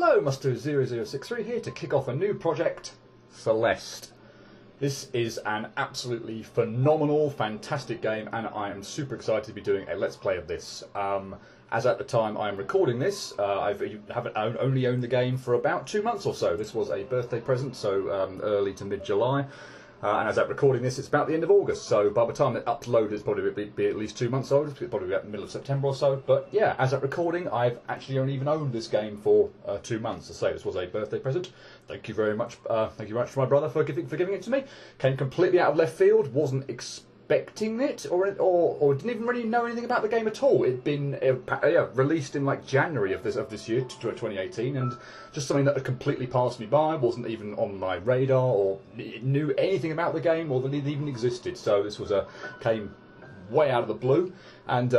Hello, Muster0063 here to kick off a new project, Celeste. This is an absolutely phenomenal, fantastic game, and I am super excited to be doing a Let's Play of this. As at the time I am recording this, I haven't only owned the game for about 2 months or so. This was a birthday present, so early to mid-July. And as at recording this, it's about the end of August, so by the time it uploaded, it's probably be at least 2 months old. It's probably about the middle of September or so. But yeah, as at recording, I've actually only even owned this game for 2 months. As I say, this was a birthday present. Thank you very much. Thank you very much for my brother for giving it to me. Came completely out of left field. Wasn't expecting it, or didn't even really know anything about the game at all. It'd been released in like January of this year, 2018, and just something that had completely passed me by. Wasn't even on my radar, or knew anything about the game, or that it even existed. So this was came way out of the blue, and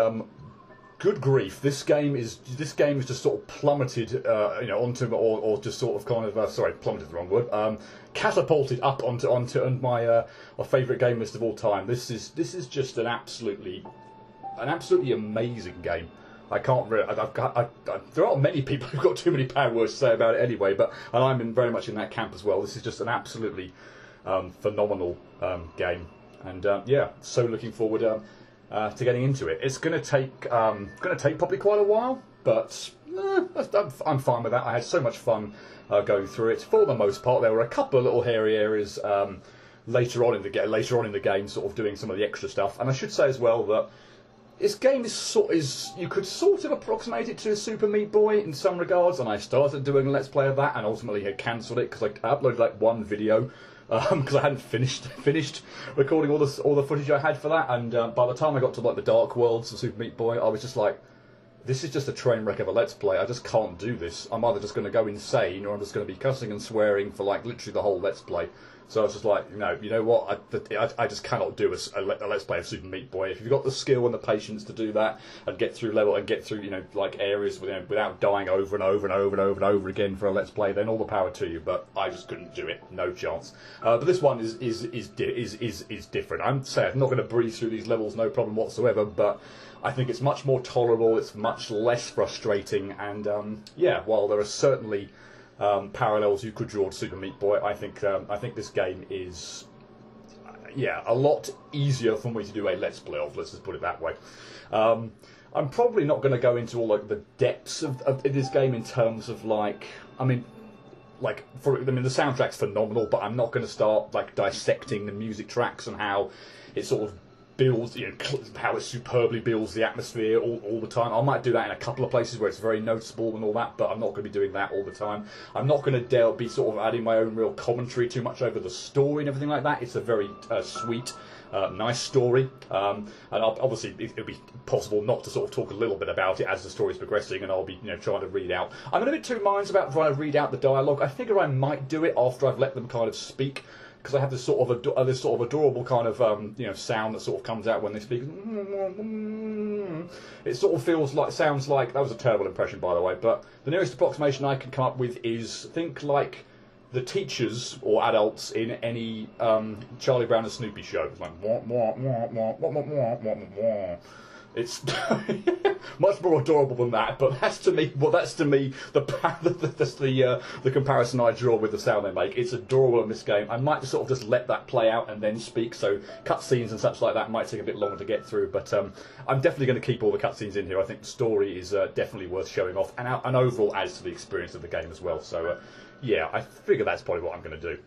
good grief, this game is just sort of plummeted, onto, or just sort of kind of sorry, plummeted is the wrong word. Catapulted up onto my favourite game list of all time. This is just an absolutely amazing game. I can't really. There aren't many people who've got too many bad words to say about it anyway, and I'm very much in that camp as well. This is just an absolutely phenomenal game, and yeah, so looking forward to getting into it. It's going to take probably quite a while, but I'm fine with that. I had so much fun going through it. For the most part, there were a couple of little hairy areas later on in the game, sort of doing some of the extra stuff. And I should say as well that this game is you could sort of approximate it to Super Meat Boy in some regards. And I started doing a Let's Play of that, and ultimately had cancelled it because I uploaded like one video. Because I hadn't finished recording all the footage I had for that, and by the time I got to like the Dark Worlds of Super Meat Boy, I was just like, this is just a train wreck of a Let's Play. I just can't do this. I'm either just going to go insane, or I'm just going to be cussing and swearing for like literally the whole Let's Play. So I was just like, you know what? I just cannot do a Let's Play of Super Meat Boy. If you've got the skill and the patience to do that and get through like areas without dying over and over and over and over and over again for a Let's Play, then all the power to you. But I just couldn't do it. No chance. But this one is different. I'm not going to breeze through these levels, no problem whatsoever. But I think it's much more tolerable. It's much less frustrating. And yeah, while there are certainly parallels you could draw to Super Meat Boy, I think this game is a lot easier for me to do a Let's Play of. Let's just put it that way. I'm probably not going to go into all like the depths of this game in terms of the soundtrack's phenomenal, but I'm not going to start like dissecting the music tracks and how it sort of builds, how it superbly builds the atmosphere all the time. I might do that in a couple of places where it's very noticeable and all that, but I'm not going to be doing that all the time. I'm not going to be sort of adding my own real commentary too much over the story and everything like that. It's a very sweet, nice story, and obviously it'll be possible not to sort of talk a little bit about it as the story's progressing, and I'll be trying to read out. I'm in a bit two minds about trying to read out the dialogue. I figure I might do it after I've let them kind of speak, because I have this sort of adorable kind of sound that sort of comes out when they speak. It sort of sounds like, that was a terrible impression by the way, but the nearest approximation I can come up with is, think like the teachers or adults in any Charlie Brown and Snoopy show. It's like it's much more adorable than that, but that's to me the comparison I draw with the sound they make. It's adorable in this game. I might sort of just let that play out and then speak, so cutscenes and such like that might take a bit longer to get through, but I'm definitely going to keep all the cutscenes in here. I think the story is definitely worth showing off, and overall adds to the experience of the game as well. So yeah, I figure that's probably what I'm going to do.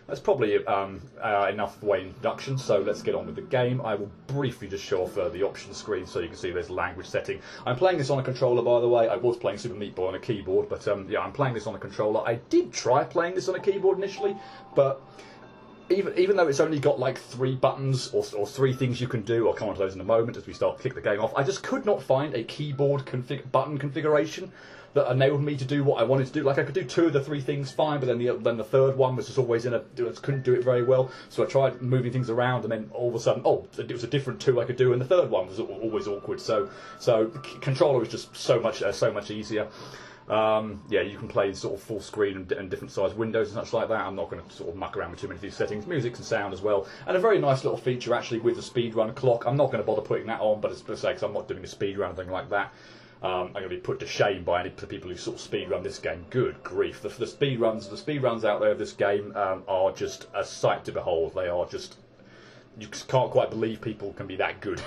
That's probably enough for introduction, so let's get on with the game. I will briefly just show off the options screen so you can see there's language setting. I'm playing this on a controller, by the way. I was playing Super Meat Boy on a keyboard, but yeah, I'm playing this on a controller. I did try playing this on a keyboard initially, but even though it's only got like 3 buttons or 3 things you can do, I'll come on to those in a moment as we start to kick the game off, I just could not find a keyboard button configuration that enabled me to do what I wanted to do. Like, I could do 2 of the 3 things fine, but then the third one was just always couldn't do it very well. So I tried moving things around, and then all of a sudden, it was a different 2 I could do, and the third one was always awkward. So controller was just so much easier. Yeah, you can play sort of full screen and different size windows and such like that. I'm not going to sort of muck around with too many of these settings. Music and sound as well, and a very nice little feature actually with the speedrun clock. I'm not going to bother putting that on, but it's per se because I'm not doing a speedrun or anything like that. I'm going to be put to shame by any people who sort of speedrun this game. Good grief! The speedruns out there of this game are just a sight to behold. They are just, you just can't quite believe people can be that good.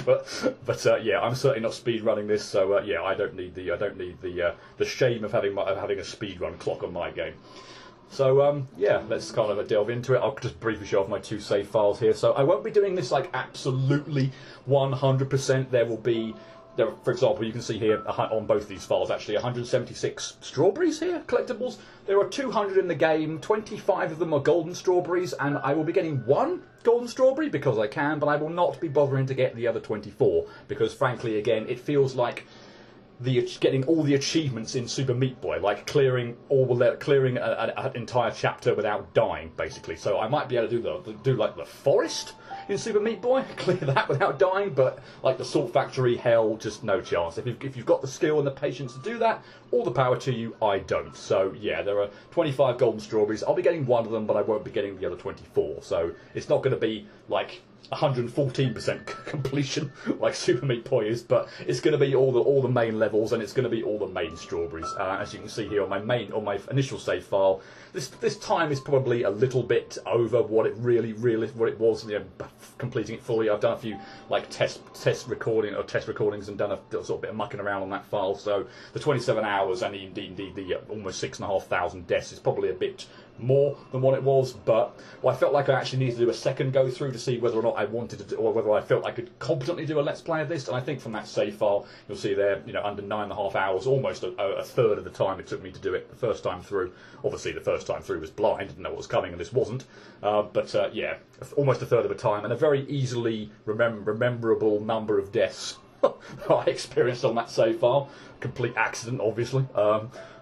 but yeah, I'm certainly not speedrunning this, so yeah, I don't need the shame of having a speedrun clock on my game. So yeah, let's kind of delve into it. I'll just briefly show off my 2 save files here. So I won't be doing this like absolutely 100%. There will be, for example, you can see here on both these files actually 176 strawberries here, collectibles. There are 200 in the game, 25 of them are golden strawberries, and I will be getting 1 golden strawberry because I can, but I will not be bothering to get the other 24 because frankly, again, it feels like getting all the achievements in Super Meat Boy, like clearing an entire chapter without dying, basically. So I might be able to do like the forest in Super Meat Boy, clear that without dying, but like the Salt Factory, hell, just no chance. If you've got the skill and the patience to do that, all the power to you. I don't. So yeah, there are 25 golden strawberries. I'll be getting 1 of them, but I won't be getting the other 24. So it's not going to be like 114% completion like Super Meat Boy is, but it's going to be all the main levels, and it's going to be all the main strawberries. As you can see here on my initial save file, this time is probably a little bit over what it what it was, you know, completing it fully. I've done a few like test recordings and done a sort of bit of mucking around on that file. So the 27 hours and indeed the almost 6,500 deaths is probably a bit more than what it was, but I felt like I actually needed to do a second go through to see whether or not I wanted to do, or whether I felt I could competently do a let's play of this. And I think from that save file, you'll see there, you know, under 9.5 hours, almost a third of the time it took me to do it the first time through. Obviously, the first time through was blind, didn't know what was coming, and this wasn't. But yeah, almost a third of the time, and a very easily rememberable number of deaths I experienced on that save file. Complete accident, obviously.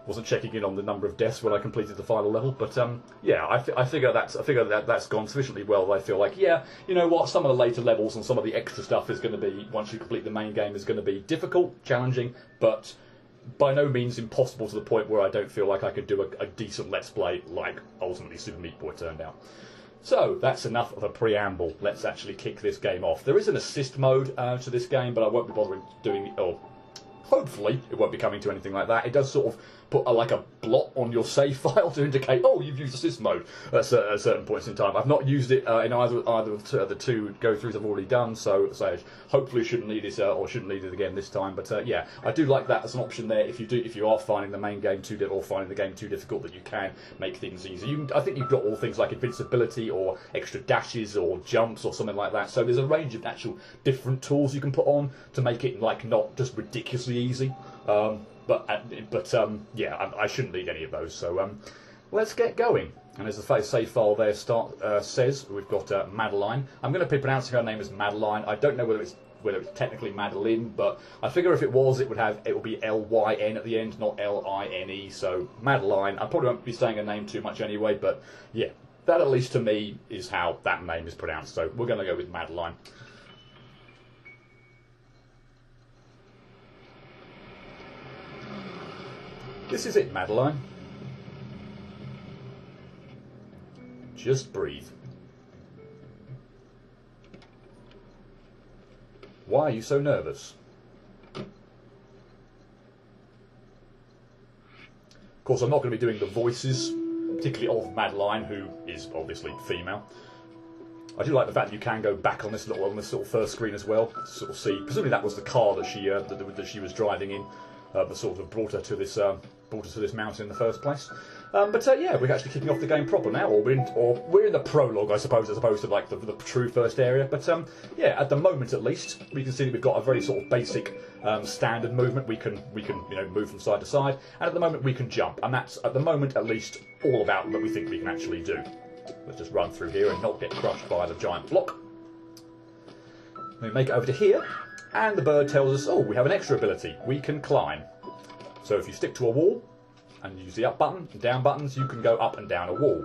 Wasn't checking in on the number of deaths when I completed the final level, but yeah, I figure that's gone sufficiently well that I feel like, yeah, you know what, some of the later levels and some of the extra stuff is going to be, once you complete the main game, is going to be difficult, challenging, but by no means impossible to the point where I don't feel like I could do a decent let's play like ultimately Super Meat Boy turned out. So that's enough of a preamble. Let's actually kick this game off. There is an assist mode to this game, but I won't be bothering doing it, or hopefully it won't be coming to anything like that. It does sort of put like a blot on your save file to indicate, oh, you've used assist mode at certain points in time. I've not used it in either of the 2 go-throughs I've already done, so hopefully shouldn't need it or shouldn't need it again this time. But yeah, I do like that as an option there. If you are finding the main game too difficult or finding the game too difficult, that you can make things easier. I think you've got all things like invincibility or extra dashes or jumps or something like that. So there's a range of actual different tools you can put on to make it like not just ridiculously easy. But yeah, I shouldn't need any of those. So let's get going. And as the save file there says, we've got Madeline. I'm going to be pronouncing her name as Madeline. I don't know whether it's technically Madeline, but I figure if it was, it would be L-Y-N at the end, not L-I-N-E. So Madeline. I probably won't be saying her name too much anyway, but yeah, that at least to me is how that name is pronounced. So we're going to go with Madeline. This is it, Madeline. Just breathe. Why are you so nervous? Of course, I'm not going to be doing the voices, particularly of Madeline, who is obviously female. I do like the fact that you can go back on this sort of first screen as well, to sort of see. Presumably that was the car that she was driving in. That sort of brought her to this mountain in the first place. But yeah, we're actually kicking off the game proper now, or we're in the prologue, I suppose, as opposed to like the true first area. But yeah, at the moment at least, we can see that we've got a very sort of basic standard movement. We can move from side to side, and at the moment we can jump, and that's at the moment at least all about that we think we can actually do. Let's just run through here and not get crushed by the giant block. We make it over to here. And the bird tells us, oh, we have an extra ability. We can climb. So if you stick to a wall and use the up button and down buttons, you can go up and down a wall.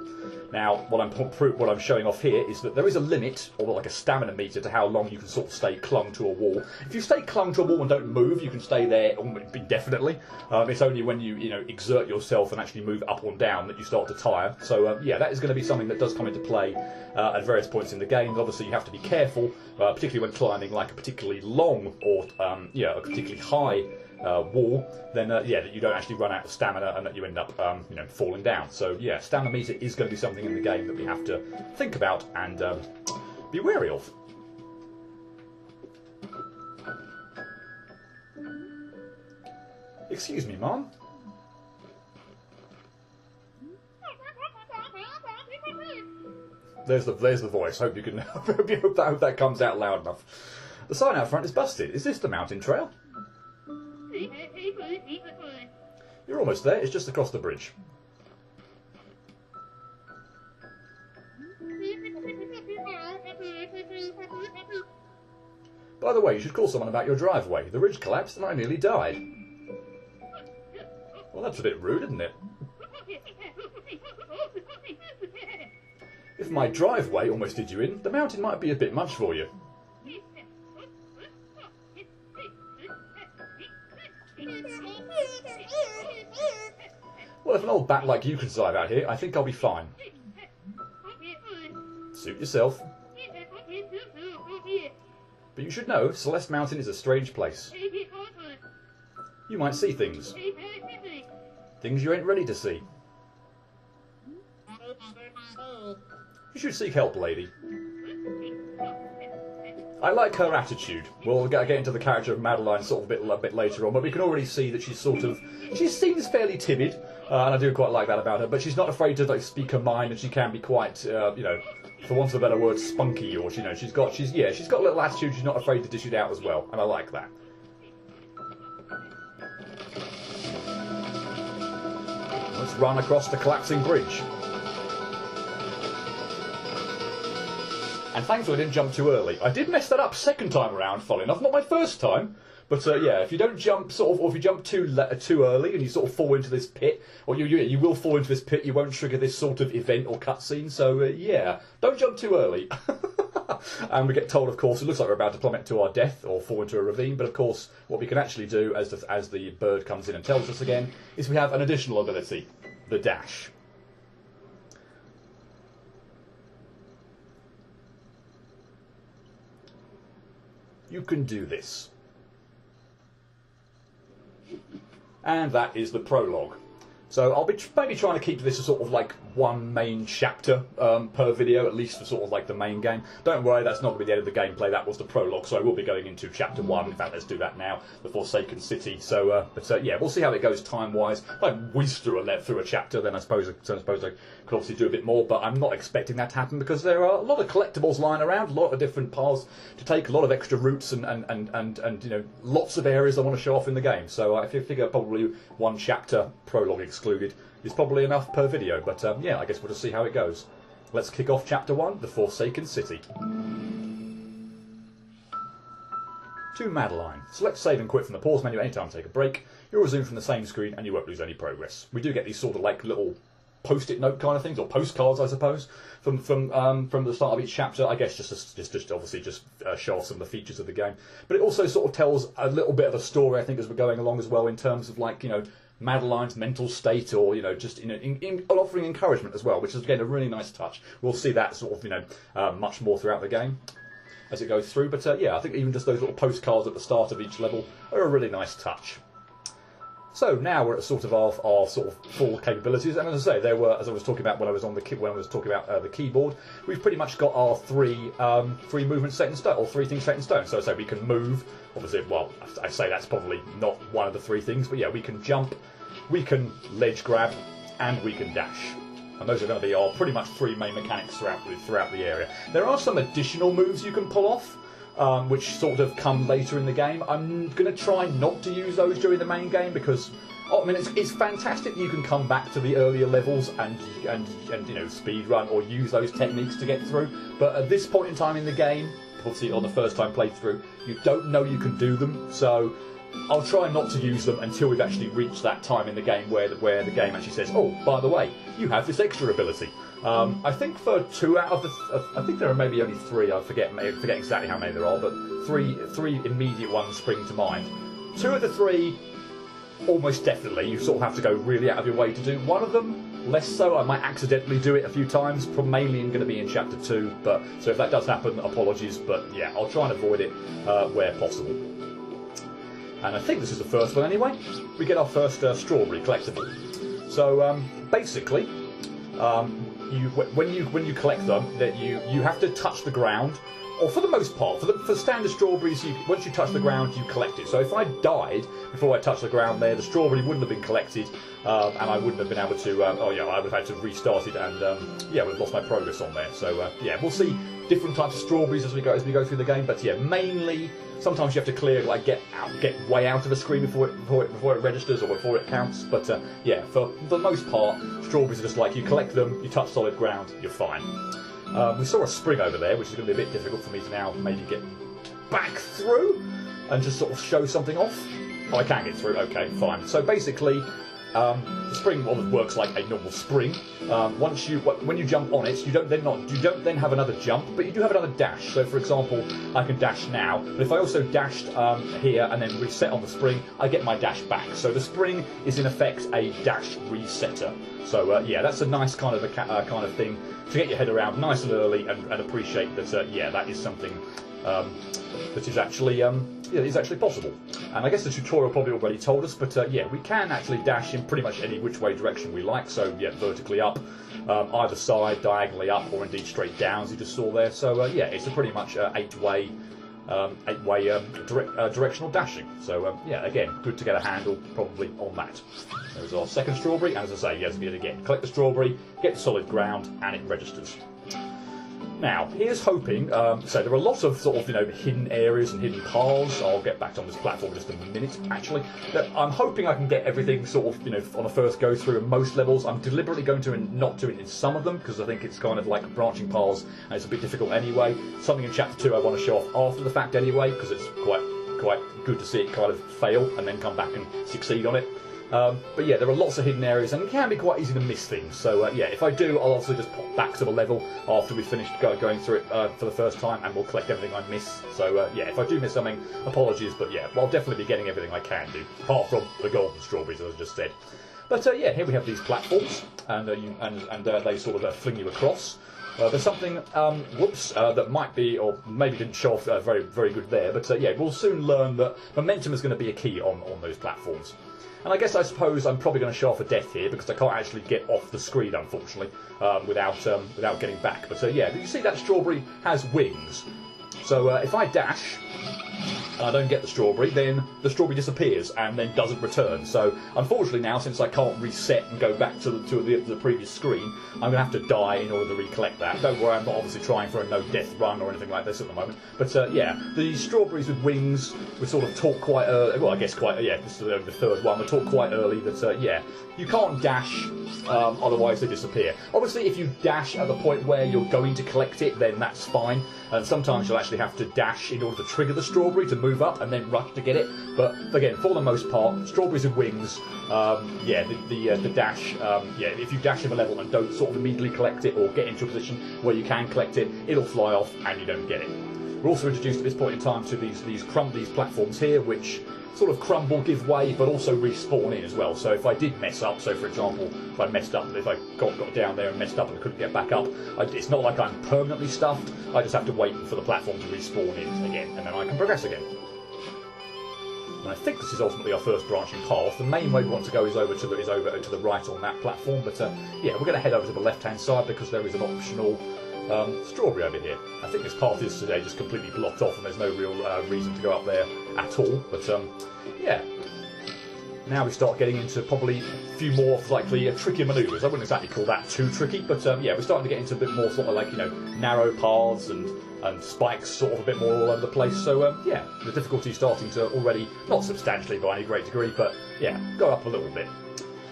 Now, what I'm showing off here is that there is a limit, or like a stamina meter, to how long you can sort of stay clung to a wall. If you stay clung to a wall and don't move, you can stay there indefinitely. It's only when you exert yourself and actually move up or down that you start to tire. So yeah, that is going to be something that does come into play at various points in the game. Obviously, you have to be careful, particularly when climbing like a particularly long or a particularly high wall, then yeah, that you don't actually run out of stamina and that you end up falling down. So yeah, stamina meter is going to be something in the game that we have to think about and be wary of. Excuse me, Mum. There's the voice. Hope you can. hope that comes out loud enough. The sign out front is busted. Is this the mountain trail? You're almost there. It's just across the bridge. By the way, you should call someone about your driveway. The ridge collapsed and I nearly died. Well, that's a bit rude, isn't it? If my driveway almost did you in, the mountain might be a bit much for you. Well, if an old bat like you can survive out here, I think I'll be fine. Suit yourself. But you should know, Celeste Mountain is a strange place. You might see things. Things you ain't ready to see. You should seek help, lady. I like her attitude. We'll get into the character of Madeline sort of a bit later on, but we can already see that she seems fairly timid, and I do quite like that about her. But she's not afraid to like speak her mind, and she can be quite, for want of a better word, spunky. Or she's got a little attitude. She's not afraid to dish it out as well, and I like that. Let's run across the collapsing bridge. And thankfully I didn't jump too early. I did mess that up second time around, funnily enough. Not my first time, but yeah, if you don't jump or if you jump too early and you sort of fall into this pit, or you will fall into this pit, you won't trigger this sort of event or cutscene. So yeah, don't jump too early. And we get told, of course, it looks like we're about to plummet to our death or fall into a ravine. But of course, what we can actually do, as the bird comes in and tells us again, is we have an additional ability, the dash. You can do this. And that is the prologue. So I'll be maybe trying to keep this as sort of like one main chapter per video, at least for sort of like the main game. Don't worry, that's not going to be the end of the gameplay. That was the prologue, so I will be going into chapter 1. In fact, let's do that now, the Forsaken City. So, yeah, we'll see how it goes time-wise. If I whiz through a chapter, then I suppose I could obviously do a bit more, but I'm not expecting that to happen because there are a lot of collectibles lying around, a lot of different paths to take, a lot of extra routes, and lots of areas I want to show off in the game. So I figure probably one chapter, prologue excluded, is probably enough per video, but yeah, I guess we'll just see how it goes. Let's kick off chapter 1, the Forsaken City. To Madeline. Select save and quit from the pause menu anytime to take a break. You'll resume from the same screen and you won't lose any progress. We do get these sort of like little post-it note kind of things, or postcards I suppose, from the start of each chapter, I guess just obviously show off some of the features of the game. But it also sort of tells a little bit of a story, I think, as we're going along as well, in terms of like, Madeline's mental state, or just offering encouragement as well, which is again a really nice touch. We'll see that sort of much more throughout the game as it goes through. But yeah, I think even just those little postcards at the start of each level are a really nice touch. So now we're at sort of our sort of full capabilities, and as I say, there were, as I was talking about when I was talking about the keyboard, we've pretty much got our three movements set in stone, or 3 things set in stone. So I say we can move. Obviously, well, I say that's probably not one of the 3 things, but yeah, we can jump, we can ledge grab, and we can dash. And those are going to be our pretty much 3 main mechanics throughout the area. There are some additional moves you can pull off, which sort of come later in the game. I'm going to try not to use those during the main game because, I mean, it's fantastic you can come back to the earlier levels and speed run or use those techniques to get through. But at this point in time in the game, obviously on the first time playthrough, you don't know you can do them. So I'll try not to use them until we've actually reached that time in the game where the game actually says, oh, by the way, you have this extra ability. I think for 2 out of the... I think there are maybe only 3, I forget exactly how many there are, but three immediate ones spring to mind. 2 of the 3, almost definitely, you sort of have to go really out of your way to do. One of them, less so. I might accidentally do it a few times, mainly going to be in Chapter 2, but so if that does happen, apologies, but yeah, I'll try and avoid it where possible. And I think this is the first one anyway. We get our first strawberry collectible. So basically, when you collect them, that you have to touch the ground, or for the most part, for standard strawberries, once you touch the ground, you collect it. So if I died before I touched the ground there, the strawberry wouldn't have been collected, and I wouldn't have been able to. I would have had to restart it, and yeah, would have lost my progress on there. So yeah, we'll see different types of strawberries as we go through the game. But yeah, mainly sometimes you have to clear, like get way out of a screen before it registers or before it counts. But yeah, for the most part, strawberries are just like you collect them, you touch solid ground, you're fine. We saw a spring over there, which is going to be a bit difficult for me to now maybe get back through and just sort of show something off. Oh, I can get through. Okay, fine. So basically, the spring works like a normal spring. When you jump on it, you don't then have another jump, but you do have another dash. So, for example, I can dash now, but if I also dashed here and then reset on the spring, I get my dash back. So the spring is in effect a dash resetter. So yeah, that's a nice kind of thing to get your head around nice and early and appreciate that. Yeah, that is something that is actually possible. And I guess the tutorial probably already told us, but yeah, we can actually dash in pretty much any which way direction we like. So yeah, vertically up, either side, diagonally up, or indeed straight down, as you just saw there. So yeah, it's a pretty much 8-way directional dashing. So yeah, again, good to get a handle probably on that. There's our second strawberry, and as I say, yes, again, collect the strawberry, get the solid ground, and it registers. Now, here's hoping, so there are lots of sort of, hidden areas and hidden paths. I'll get back on this platform in just a minute, actually. But I'm hoping I can get everything sort of, on a first go through in most levels. I'm deliberately going to not do it in some of them, because I think it's kind of like branching paths, and it's a bit difficult anyway. Something in Chapter 2 I want to show off after the fact anyway, because it's quite good to see it kind of fail and then come back and succeed on it. But yeah, there are lots of hidden areas, and it can be quite easy to miss things. So yeah, if I do, I'll also just pop back to the level after we've finished going through it for the first time, and we'll collect everything I miss. So yeah, if I do miss something, apologies, but yeah, I'll definitely be getting everything I can do, apart from the golden strawberries, as I just said. But yeah, here we have these platforms, and they sort of fling you across. There's something, that might be, or maybe didn't show off very, very good there, but yeah, we'll soon learn that momentum is going to be a key on those platforms. And I suppose I'm probably going to show off a death here, because I can't actually get off the screen, unfortunately, without getting back. But yeah, you see that strawberry has wings. So if I dash, and I don't get the strawberry, then the strawberry disappears and then doesn't return. So unfortunately now, since I can't reset and go back to the previous screen, I'm going to have to die in order to recollect that. Don't worry, I'm not obviously trying for a no-death run or anything like this at the moment. But yeah, the strawberries with wings were sort of taught quite early. Well, I guess yeah, this is the third one. We're taught quite early that yeah, you can't dash, otherwise they disappear. Obviously, if you dash at the point where you're going to collect it, then that's fine. And sometimes you'll actually have to dash in order to trigger the strawberry to move up and then rush to get it. But again, for the most part, strawberries with wings, yeah, the dash, yeah, if you dash in a level and don't sort of immediately collect it or get into a position where you can collect it, it'll fly off and you don't get it. We're also introduced at this point in time to these platforms here, which sort of crumble, give way, but also respawn in as well. So if I did mess up, so for example, if I got down there and messed up and couldn't get back up, it's not like I'm permanently stuffed. I just have to wait for the platform to respawn in again, and then I can progress again. And I think this is ultimately our first branching path. The main way we want to go is over to the right on that platform, but yeah, we're going to head over to the left-hand side because there is an optional strawberry over here. I think this path is today just completely blocked off and there's no real reason to go up there at all, but yeah. Now we start getting into probably a few more likely trickier manoeuvres. I wouldn't exactly call that too tricky, but yeah, we're starting to get into a bit more sort of like, narrow paths and spikes sort of a bit more all over the place. So yeah, the difficulty is starting to already, not substantially by any great degree, but yeah, go up a little bit.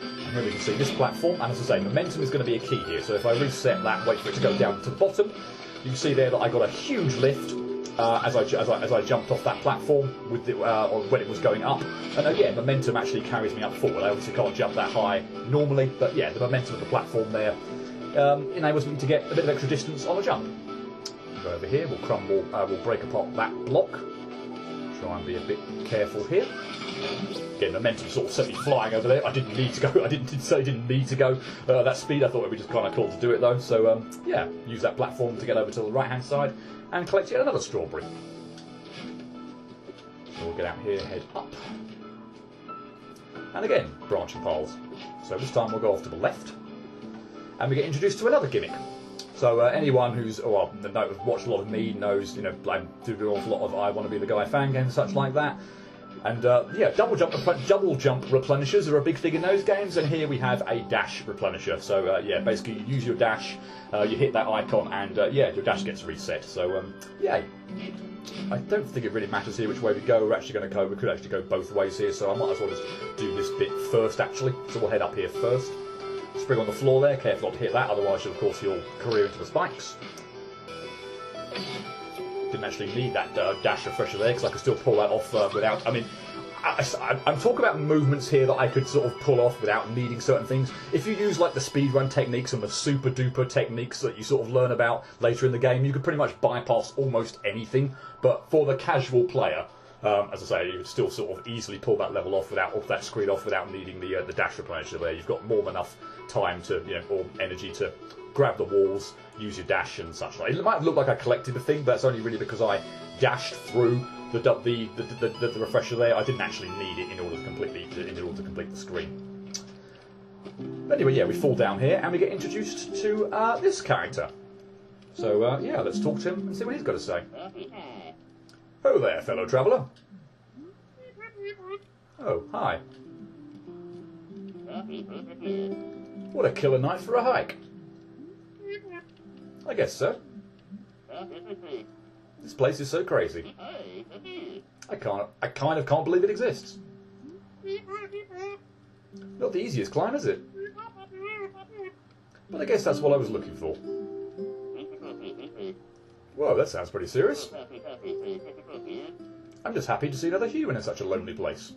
And here we can see this platform, and as I say, momentum is going to be a key here. So if I reset that, wait for it to go down to the bottom, you can see there that I got a huge lift, as I jumped off that platform with the, or when it was going up. And yeah, momentum actually carries me up forward. I obviously can't jump that high normally, but yeah, the momentum of the platform there enables me to get a bit of extra distance on a jump. Go over here, we'll break apart that block. Try and be a bit careful here. Again, momentum sort of sent me flying over there. I didn't need to go. I didn't need to go that speed. I thought it would be just kind of cool to do it though. So yeah, use that platform to get over to the right hand side and collect yet another strawberry. So we'll get out here, head up, and again branching paths. So this time we'll go off to the left, and we get introduced to another gimmick. So anyone who's watched a lot of me knows, you know, I do an awful lot of I Want to Be the Guy fan games and such like that. And yeah, double jump replenishers are a big thing in those games, and here we have a dash replenisher. So yeah, basically you use your dash, you hit that icon, and yeah, your dash gets reset. So yeah, I don't think it really matters here which way we go. We could actually go both ways here, so I might as well just do this bit first actually. So we'll head up here first. Spring on the floor there, careful not to hit that, otherwise of course you'll career into the spikes. Didn't actually need that dash refresher there because I could still pull that off without, I mean, I'm talking about movements here that I could sort of pull off without needing certain things. If you use like the speedrun techniques and the super duper techniques that you sort of learn about later in the game, you could pretty much bypass almost anything, but for the casual player, as I say, you would still sort of easily pull that level off that screen off without needing the dash replenisher there. You've got more than enough time to, you know, or energy to grab the walls, use your dash and such like. It might look like I collected the thing, but that's only really because I dashed through the refresher there. I didn't actually need it in order to complete the screen. Anyway, yeah, we fall down here and we get introduced to this character. So yeah, let's talk to him and see what he's got to say. Oh there, fellow traveller. Oh, hi. What a killer night for a hike. I guess so. This place is so crazy. I kind of can't believe it exists. Not the easiest climb, is it? But I guess that's what I was looking for. Whoa, that sounds pretty serious. I'm just happy to see another human in such a lonely place.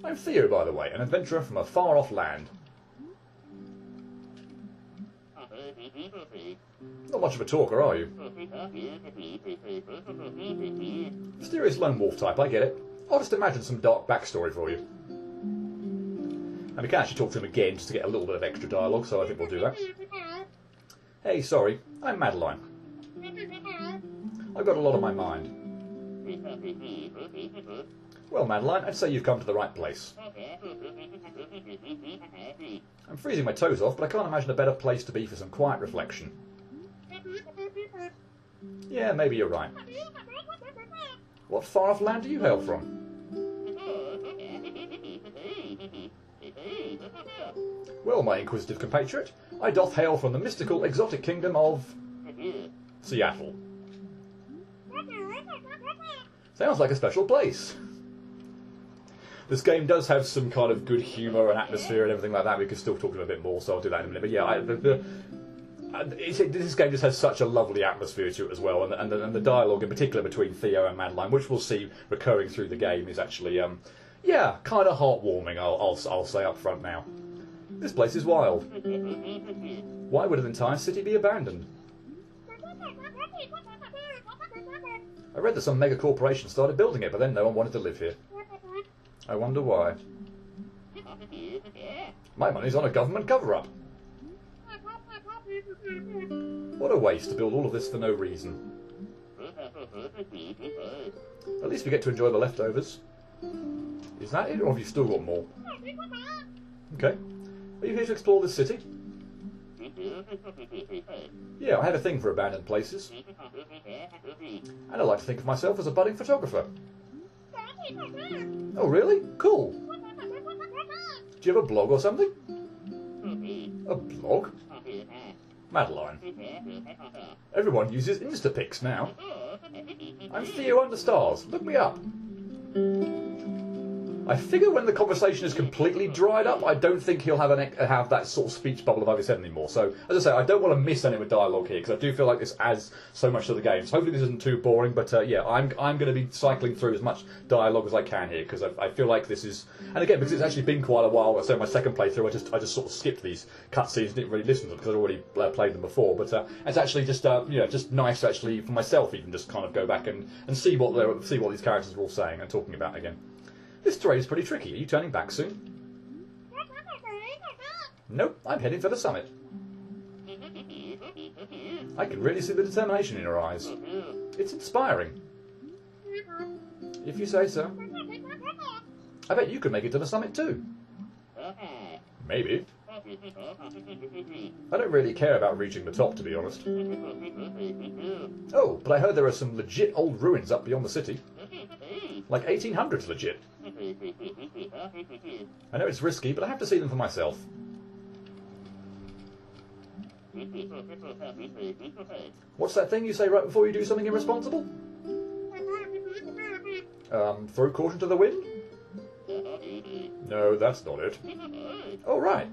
I'm Theo, by the way, an adventurer from a far-off land. Not much of a talker, are you? Mysterious lone wolf type, I get it. I'll just imagine some dark backstory for you. And we can actually talk to him again just to get a little bit of extra dialogue, so I think we'll do that. Hey, sorry, I'm Madeline. I've got a lot on my mind. Well, Madeline, I'd say you've come to the right place. I'm freezing my toes off, but I can't imagine a better place to be for some quiet reflection. Yeah, maybe you're right. What far-off land do you hail from? Well, my inquisitive compatriot, I doth hail from the mystical, exotic kingdom of Seattle. Sounds like a special place. This game does have some kind of good humour and atmosphere and everything like that. We could still talk a little bit more, so I'll do that in a minute. But yeah, this game just has such a lovely atmosphere to it as well, and the dialogue in particular between Theo and Madeline, which we'll see recurring through the game, is actually yeah, kind of heartwarming. I'll say up front now. This place is wild. Why would an entire city be abandoned? I read that some mega corporation started building it, but then no one wanted to live here. I wonder why. My money's on a government cover-up. What a waste to build all of this for no reason. At least we get to enjoy the leftovers. Is that it, or have you still got more? Okay. Are you here to explore this city? Yeah, I have a thing for abandoned places. And I like to think of myself as a budding photographer. Oh, really? Cool. Do you have a blog or something? A blog? Madeline. Everyone uses Instapics now. I'm Theo Understars. Look me up. I figure when the conversation is completely dried up, I don't think he'll have that sort of speech bubble above his head anymore. So, as I say, I don't want to miss any of the dialogue here, because I do feel like this adds so much to the game. So hopefully this isn't too boring, but yeah, I'm going to be cycling through as much dialogue as I can here, because I feel like this is... And again, because it's actually been quite a while, so my second playthrough, I just sort of skipped these cutscenes, didn't really listen to them, because I'd already played them before. But it's actually just, just nice to actually, for myself even, just kind of go back and see what these characters are all saying and talking about again. This terrain is pretty tricky. Are you turning back soon? Nope, I'm heading for the summit. I can really see the determination in your eyes. It's inspiring. If you say so. I bet you could make it to the summit too. Maybe. I don't really care about reaching the top, to be honest. Oh, but I heard there are some legit old ruins up beyond the city. Like 1800s legit. I know it's risky, but I have to see them for myself. What's that thing you say right before you do something irresponsible? Throw caution to the wind? No, that's not it. Oh, right.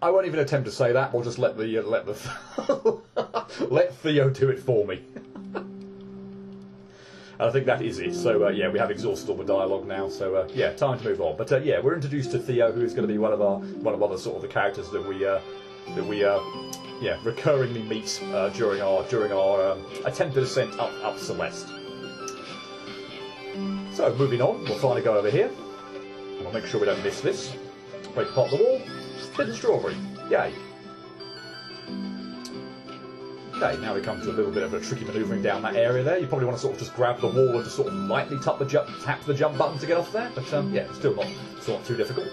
I won't even attempt to say that. We'll just let let Theo do it for me. I think that is it. So yeah, we have exhausted all the dialogue now. So yeah, time to move on. But yeah, we're introduced to Theo, who is going to be one of the sort of the characters that we recurringly meet during our attempted ascent up Celeste. So moving on, we'll finally go over here. And we'll make sure we don't miss this. Break apart the wall. Hidden strawberry. Yay. Okay, now we come to a little bit of a tricky manoeuvring down that area there. You probably want to sort of just grab the wall and just sort of lightly tap the jump button to get off there. But yeah, it's still not too difficult.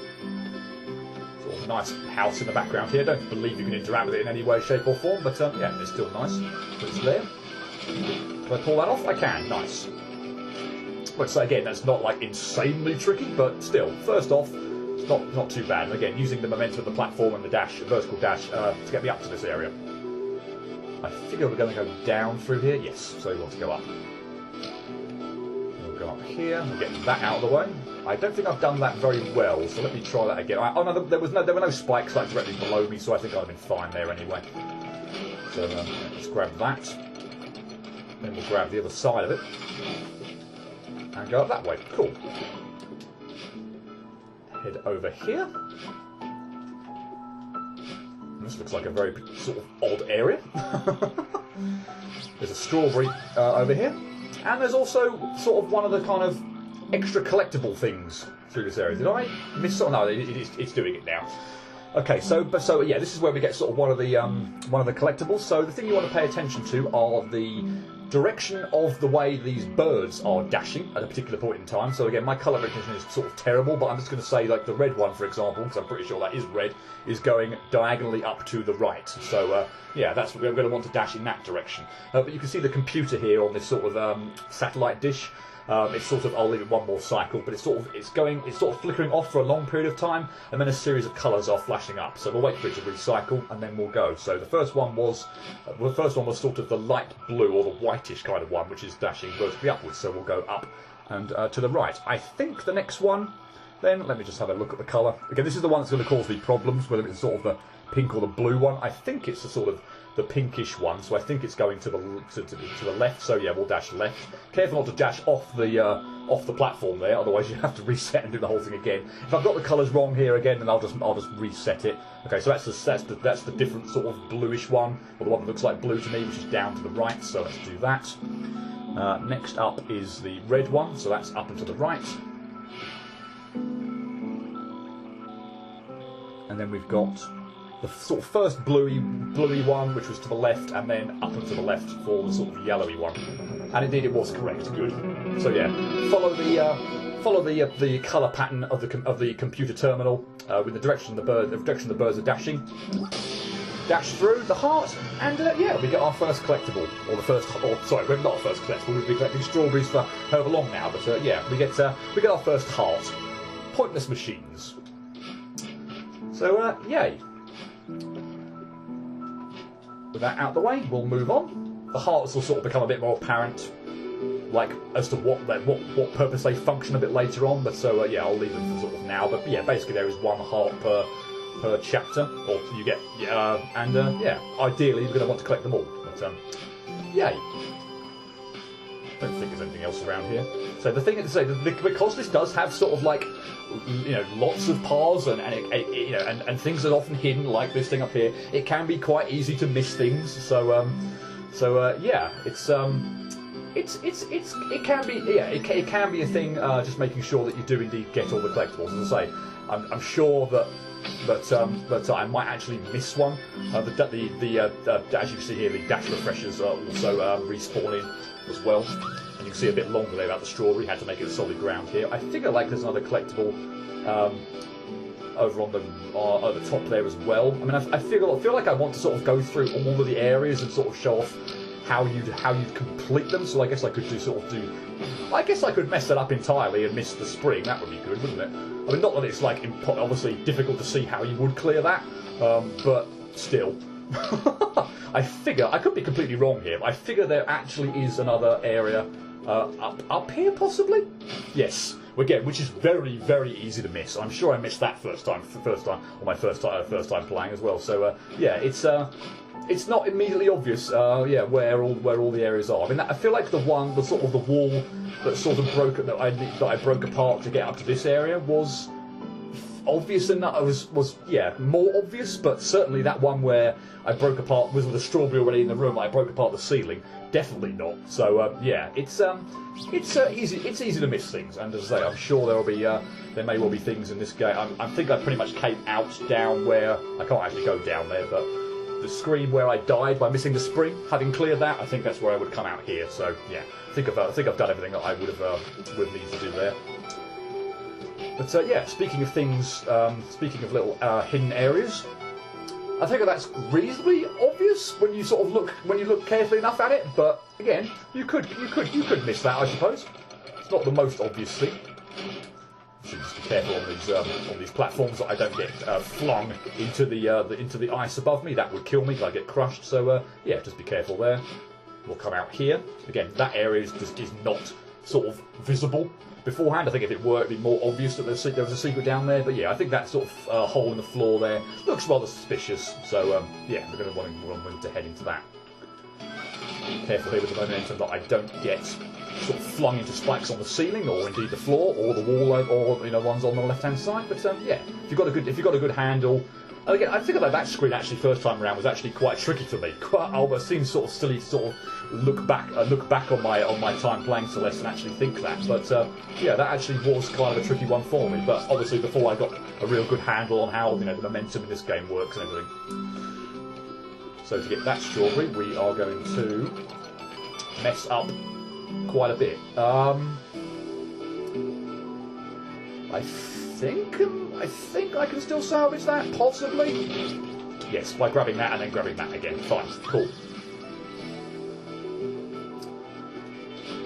Sort of nice house in the background here. Don't believe you can interact with it in any way, shape or form. But yeah, it's still nice. But it's there. Can I pull that off? I can. Nice. Let's say again, that's not like insanely tricky, but still, first off, it's not too bad. And again, using the momentum of the platform and the vertical dash, to get me up to this area. I figure we're going to go down through here. Yes, so we want to go up. We'll go up here. We'll get that out of the way. I don't think I've done that very well, so let me try that again. Oh no, there were no spikes like directly below me, so I think I'd have been fine there anyway. So let's grab that. Then we'll grab the other side of it. And go up that way. Cool. Head over here. This looks like a very sort of odd area. There's a strawberry over here. And there's also sort of one of the kind of extra collectible things through this area. Did I miss something? No, it's doing it now. Okay, so yeah, this is where we get sort of one of the collectibles. So the thing you want to pay attention to are the direction of the way these birds are dashing at a particular point in time. So again, my colour recognition is sort of terrible, but I'm just going to say like the red one, for example, because I'm pretty sure that is red, is going diagonally up to the right. So yeah, that's what we're going to want to dash in that direction. But you can see the computer here on this sort of satellite dish. It's sort of, I'll leave it one more cycle, but it's sort of flickering off for a long period of time, and then a series of colours are flashing up. So we'll wait for it to recycle, and then we'll go. So the first one was sort of the light blue or the whitish kind of one, which is dashing vertically upwards. So we'll go up and to the right. I think the next one, then let me just have a look at the colour. Again, this is the one that's going to cause me problems, whether it's sort of the pink or the blue one. I think it's the sort of the pinkish one, so I think it's going to the left. So yeah, we'll dash left. Careful not to dash off the platform there, otherwise you have to reset and do the whole thing again. If I've got the colours wrong here again, then I'll just reset it. Okay, so that's the different sort of bluish one, or the one that looks like blue to me, which is down to the right. So let's do that. Next up is the red one, so that's up and to the right. And then we've got the sort of first bluey one, which was to the left, and then up and to the left for the sort of yellowy one. And indeed, it was correct. Good. So yeah, follow the colour pattern of the computer terminal with the direction the birds are dashing. Dash through the heart, and yeah, we get our first collectible, or sorry, we're not our first collectible. We've been collecting strawberries for however long now, but yeah, we get our first heart. Pointless machines. So yay. With that out the way, we'll move on. the hearts will sort of become a bit more apparent, like as to what purpose they function a bit later on. But so yeah, I'll leave them for sort of now. But yeah, basically there is one heart per chapter, or you get yeah, ideally you're going to want to collect them all. But yeah. I don't think there's anything else around here. So the thing is to say, because this does have sort of like, you know, lots of paths and you know, and things that are often hidden, like this thing up here, it can be quite easy to miss things. So yeah, it can be it can be a thing. Just making sure that you do indeed get all the collectibles. As I say, I'm sure that I might actually miss one. As you can see here, the dash refreshers are also respawning as well. And you can see a bit longer there about the strawberry. Had to make it a solid ground here. I think like there's another collectible over on the top there as well. I mean, I feel like I want to sort of go through all of the areas and sort of show off how you'd complete them. So I guess I could I guess I could mess that up entirely and miss the spring. That would be good, wouldn't it? I mean, not that it's like obviously difficult to see how you would clear that, but still. I figure, I could be completely wrong here, but I figure there actually is another area up here, possibly? Yes, again, which is very, very easy to miss. I'm sure I missed that first time on my first time playing as well. So yeah, it's not immediately obvious, yeah, where all the areas are. I mean, I feel like the wall that sort of broke that I broke apart to get up to this area was obvious enough. Was yeah, more obvious, but certainly that one where I broke apart with the strawberry already in the room. I broke apart the ceiling. Definitely not. So yeah, it's easy to miss things, and as I say, I'm sure there may well be things in this game. I think I pretty much came out down where I can't actually go down there, but the screen where I died by missing the spring, having cleared that, I think that's where I would come out here. So yeah, I think I've done everything that I would need to do there. But yeah, speaking of things, speaking of little hidden areas, I think that's reasonably obvious when you sort of look carefully enough at it. But again, you could miss that, I suppose. It's not the most obvious thing. Should just be careful on these platforms that I don't get flung into the ice above me. That would kill me. I get crushed. So yeah, just be careful there. We'll come out here again. That area is not sort of visible beforehand. I think if it were, it'd be more obvious that there was a secret down there. But yeah, I think that sort of hole in the floor there looks rather suspicious. So yeah, we're going to want to head into that. Careful here with the momentum that I don't get sort of flung into spikes on the ceiling, or indeed the floor, or the wall, or ones on the left-hand side. But yeah, if you've got a good handle. And again, I think that screen actually first time around was actually quite tricky for me. It seems sort of silly to sort of look back on my time playing Celeste and actually think that. But yeah, that actually was kind of a tricky one for me. But obviously, before I got a real good handle on how the momentum in this game works and everything. So to get that strawberry, we are going to mess up quite a bit. I think I can still salvage that, possibly. Yes, by grabbing that and then grabbing that again. Fine, cool.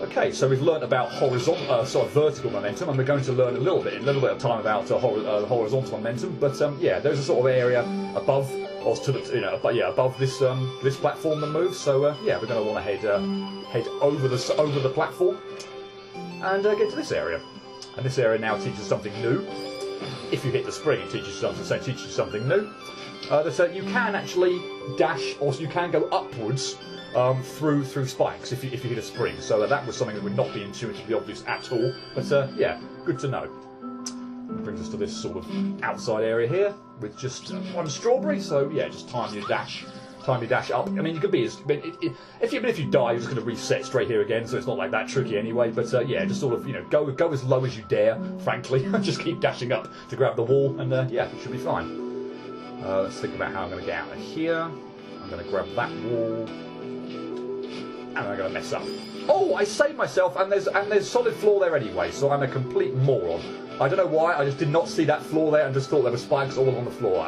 Okay, so we've learnt about vertical momentum, and we're going to learn a little bit of time about horizontal momentum. But yeah, there's a sort of area above, or to the above this platform that moves. So yeah, we're going to want to head over the platform and get to this area. And this area now teaches something new. If you hit the spring, it teaches you something new. That you can actually dash, or you can go upwards through spikes if you hit a spring. So that was something that would not be intuitively obvious at all. But yeah, good to know. That brings us to this sort of outside area here with just one strawberry. So yeah, just time your dash up. I mean, you could be if you die, you're just going to reset straight here again. So it's not like that tricky anyway. But yeah, just sort of go as low as you dare. Frankly, just keep dashing up to grab the wall, and yeah, it should be fine. Let's think about how I'm going to get out of here. I'm going to grab that wall, and I'm going to mess up. Oh, I saved myself, and there's solid floor there anyway. So I'm a complete moron. I don't know why. I just did not see that floor there, and just thought there were spikes all on the floor.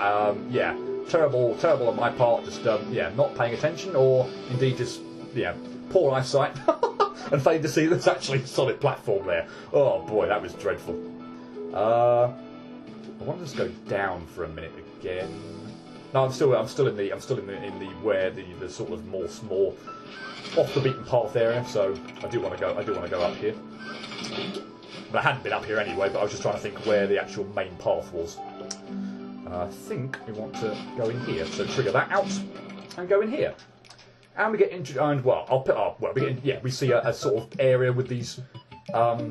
Yeah. Terrible on my part, just yeah, not paying attention, or indeed just poor eyesight, and failing to see there's actually a solid platform there. Oh boy, that was dreadful. I want to just go down for a minute again. No, I'm still in the where the sort of more off the beaten path area. So I do want to go up here. But I hadn't been up here anyway. But I was just trying to think where the actual main path was. I think we want to go in here. So trigger that out and go in here. And we get into, and well, I'll put up. Well, we see a sort of area with these. I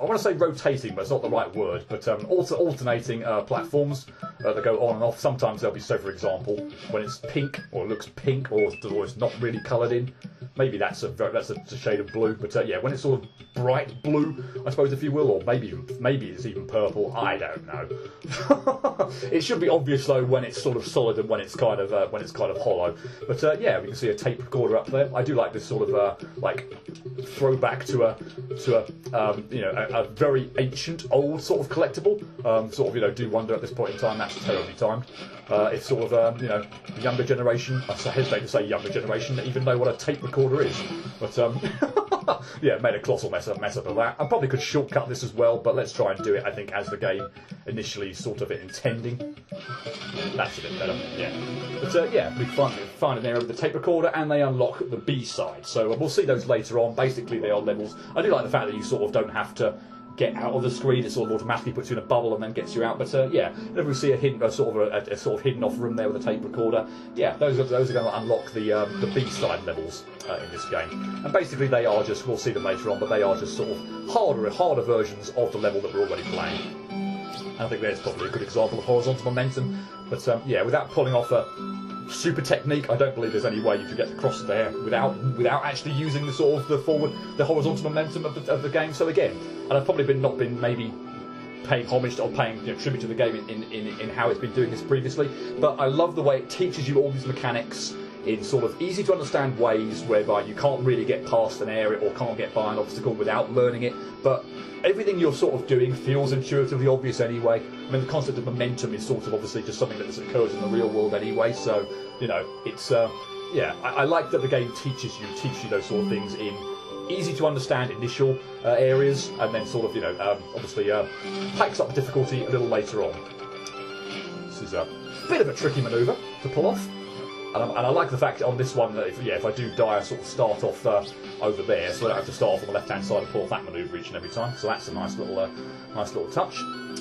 want to say rotating, but it's not the right word. But alternating platforms that go on and off. Sometimes they'll be, so for example, when it's pink or looks pink or it's not really coloured in. Maybe that's a shade of blue. But yeah, when it's sort of bright blue, I suppose, if you will, or maybe it's even purple. I don't know. It should be obvious though when it's sort of solid and when it's kind of hollow. But yeah, we can see a tape recorder up there. I do like this sort of like throwback to a very ancient, old sort of collectible. Do wonder at this point in time that's terribly timed. If sort of the younger generation, I hesitate to say younger generation, even know what a tape recorder is. But yeah, made a colossal mess up of that. I probably could shortcut this as well, but let's try and do it, I think, as the game initially sort of intending. That's a bit better, yeah. But yeah, we find an area with the tape recorder, and they unlock the B side. So we'll see those later on. Basically, they are levels. I do like the fact that you sort of don't have to get out of the screen. It sort of automatically puts you in a bubble and then gets you out. But yeah, whenever we see a sort of hidden off room there with a tape recorder, yeah, those are going to unlock the B side levels in this game. And basically, they are just, we'll see them later on, but they are just sort of harder versions of the level that we're already playing. And I think there's probably a good example of horizontal momentum. But yeah, without pulling off a super technique, I don't believe there's any way you could get across there without actually using the sort of the horizontal momentum of the game. So again, and I've probably not been maybe paying homage or paying tribute to the game in how it's been doing this previously, but I love the way it teaches you all these mechanics in sort of easy to understand ways whereby you can't really get past an area or can't get by an obstacle without learning it, but everything you're sort of doing feels intuitively obvious anyway. I mean, the concept of momentum is sort of obviously just something that occurs in the real world anyway, so, it's, yeah, I like that the game teaches you those sort of things in easy to understand initial areas, and then sort of, obviously hikes up the difficulty a little later on. This is a bit of a tricky manoeuvre to pull off. And I like the fact on this one that if I do die, I sort of start off over there, so I don't have to start off on the left-hand side and pull off that manoeuvre each and every time. So that's a nice little touch.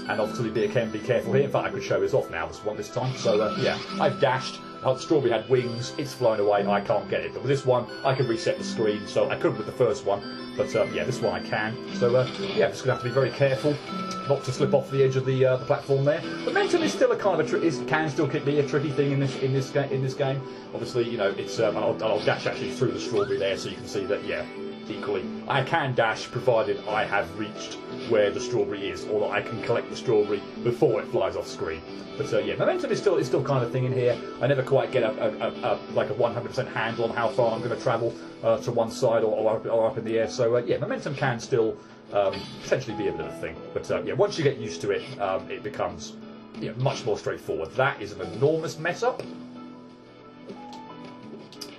And obviously be careful here. In fact, I could show this off now this time. So yeah, I've dashed. The strawberry had wings. It's flown away. I can't get it. But with this one, I can reset the screen. So I couldn't with the first one, but yeah, this one I can. So yeah, just gonna have to be very careful not to slip off the edge of the platform there. Momentum is still a kind of can still be a tricky thing in this game. Obviously, it's I'll dash actually through the strawberry there, so you can see that. Yeah, equally, I can dash provided I have reached where the strawberry is, or that I can collect the strawberry before it flies off screen. But yeah, momentum is still kind of thing in here. I never quite get like a 100% handle on how far I'm going to travel to one side or up in the air. So yeah, momentum can still potentially be a bit of a thing. But yeah, once you get used to it, it becomes much more straightforward. That is an enormous mess up,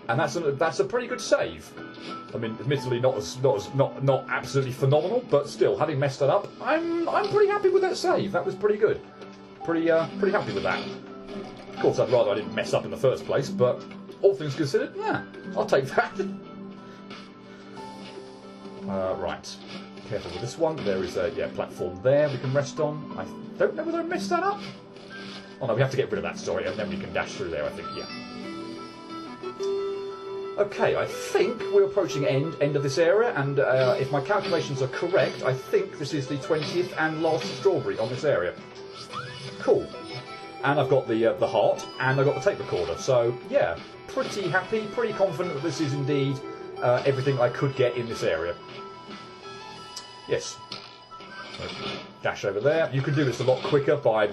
and that's a pretty good save. I mean, admittedly not absolutely phenomenal, but still, having messed that up, I'm pretty happy with that save. That was pretty good. Pretty happy with that. Of course, I'd rather I didn't mess up in the first place, but all things considered, yeah, I'll take that. Right. Careful with this one. There is a platform there we can rest on. I don't know whether I messed that up. Oh no, we have to get rid of that, sorry, and then we can dash through there, I think, yeah. Okay, I think we're approaching end of this area, and if my calculations are correct, I think this is the 20th and last strawberry on this area. Cool. And I've got the heart, and I've got the tape recorder, so yeah, pretty happy, pretty confident that this is indeed everything I could get in this area. Yes. So, dash over there. You can do this a lot quicker by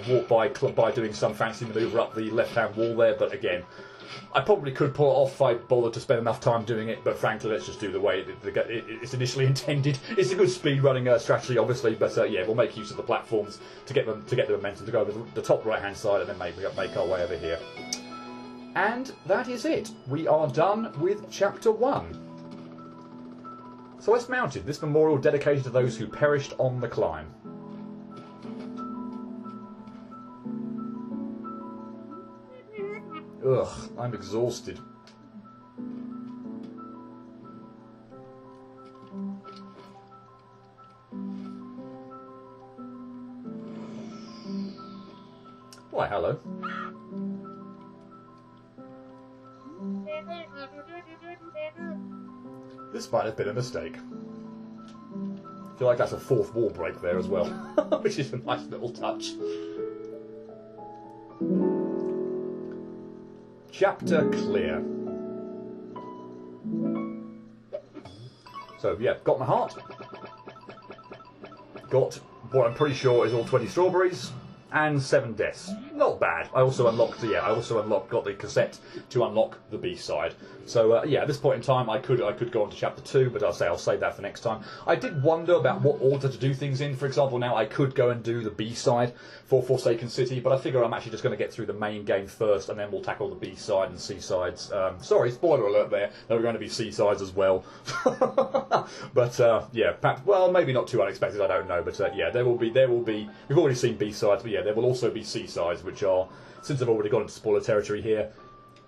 doing some fancy manoeuvre up the left-hand wall there, but again, I probably could pull it off if I bothered to spend enough time doing it, but frankly, let's just do the way it's initially intended. It's a good speed running strategy, obviously, but yeah, we'll make use of the platforms to get the momentum to go over the top right-hand side, and then make our way over here. And that is it. We are done with Chapter 1. Celeste mounted, this memorial dedicated to those who perished on the climb. Ugh, I'm exhausted. Why, hello. This might have been a mistake. I feel like that's a fourth wall break there as well, which is a nice little touch. Chapter clear. So yeah, got my heart. Got what I'm pretty sure is all 20 strawberries. And 7 deaths. Not bad. I also unlocked, got the cassette to unlock the B-side. So yeah, at this point in time, I could go on to chapter 2, but I'll save that for next time. I did wonder about what order to do things in. For example, now I could go and do the B-side for Forsaken City, but I figure I'm actually just going to get through the main game first, and then we'll tackle the B-side and C-sides. Sorry, spoiler alert there. There are going to be C-sides as well. But yeah, perhaps, well, maybe not too unexpected. I don't know, but yeah, there will be. We've already seen B-sides, but yeah, there will also be C-sides, which are, since I've already got into spoiler territory here,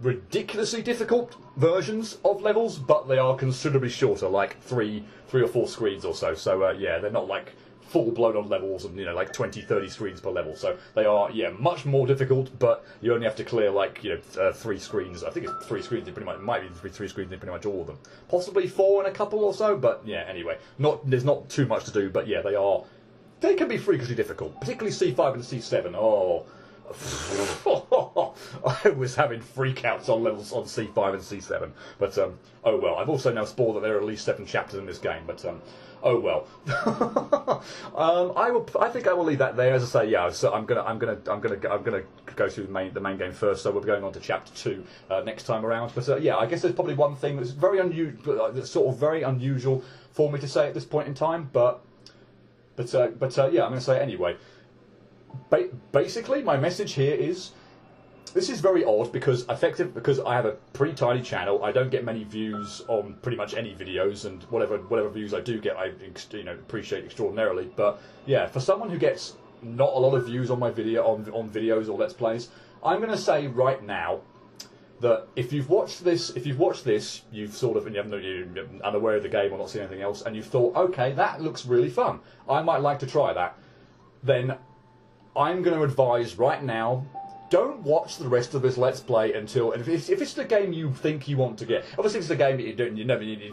ridiculously difficult versions of levels, but they are considerably shorter, like three or four screens or so. So yeah, they're not like full-blown on levels of, like 20-30 screens per level. So they are, yeah, much more difficult, but you only have to clear like 3 screens. I think it's 3 screens in pretty much, it might be three screens in pretty much all of them. Possibly 4 in a couple or so, but yeah, anyway, there's not too much to do, but yeah, they can be freakishly difficult, particularly C5 and C7. Oh, I was having freakouts on levels on C5 and C7. But oh well. I've also now spoiled that there are at least 7 chapters in this game. But oh well. I think I will leave that there. As I say, yeah. So I'm gonna go through the main game first. So we're going on to chapter 2 next time around. But yeah, I guess there's probably one thing that's very unusual, that's sort of very unusual for me to say at this point in time. But yeah, I'm going to say it anyway. Basically, my message here is, this is very odd because I have a pretty tiny channel. I don't get many views on pretty much any videos, and whatever views I do get, I appreciate extraordinarily. But yeah, for someone who gets not a lot of views on my videos or Let's Plays, I'm going to say right now that if you've watched this, you've sort of, and you're unaware of the game or not seen anything else, and you've thought, okay, that looks really fun, I might like to try that, then I'm going to advise right now, don't watch the rest of this Let's Play until, and if it's the game you think you want to get, obviously if it's the game that you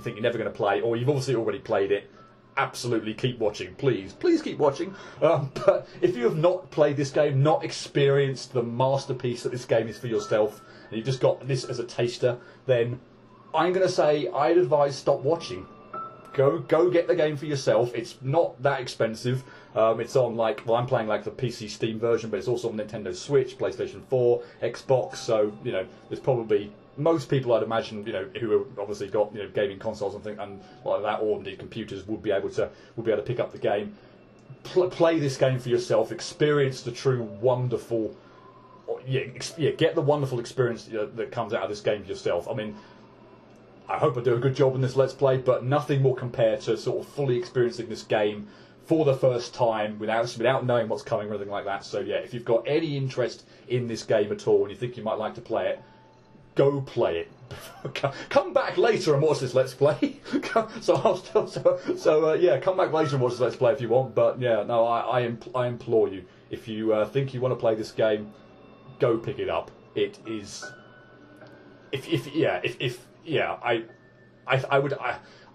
think you're never going to play, or you've obviously already played it, absolutely keep watching, please keep watching. But if you have not played this game, not experienced the masterpiece that this game is for yourself, and you've just got this as a taster, then I'm going to say I'd advise stop watching. Go get the game for yourself. It's not that expensive. It's on I'm playing like the PC Steam version, but it's also on Nintendo Switch, PlayStation 4, Xbox. So there's probably most people, I'd imagine, who have obviously got gaming consoles and like that, or indeed computers, would be able to pick up the game, play this game for yourself, experience the true wonderful, get the wonderful experience that comes out of this game for yourself. I mean, I hope I do a good job in this Let's Play, but nothing will compare to sort of fully experiencing this game for the first time without knowing what's coming or anything like that. So yeah, if you've got any interest in this game at all and you think you might like to play it, go play it. Come back later and watch this Let's Play. Yeah, come back later and watch this Let's Play if you want. But yeah, no, I implore you, if you think you want to play this game, go pick it up. It is,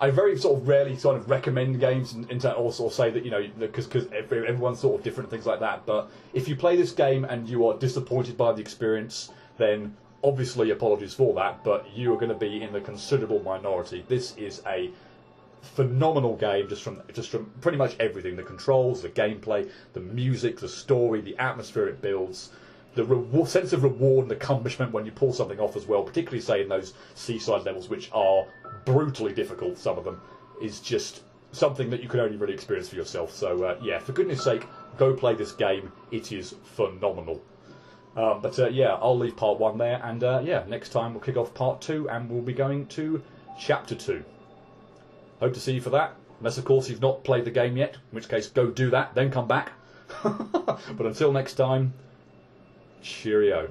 I very sort of rarely sort of recommend games and also say that because everyone's sort of different and things like that. But if you play this game and you are disappointed by the experience, then obviously apologies for that. But you are going to be in the considerable minority. This is a phenomenal game just from pretty much everything: the controls, the gameplay, the music, the story, the atmosphere it builds. The sense of reward and accomplishment when you pull something off as well, particularly say in those seaside levels, which are brutally difficult, some of them, is just something that you can only really experience for yourself. So yeah, for goodness sake, go play this game. It is phenomenal. Yeah, I'll leave part 1 there, and yeah, next time we'll kick off part 2, and we'll be going to chapter 2. Hope to see you for that, unless of course you've not played the game yet, in which case go do that, then come back. But until next time, cheerio.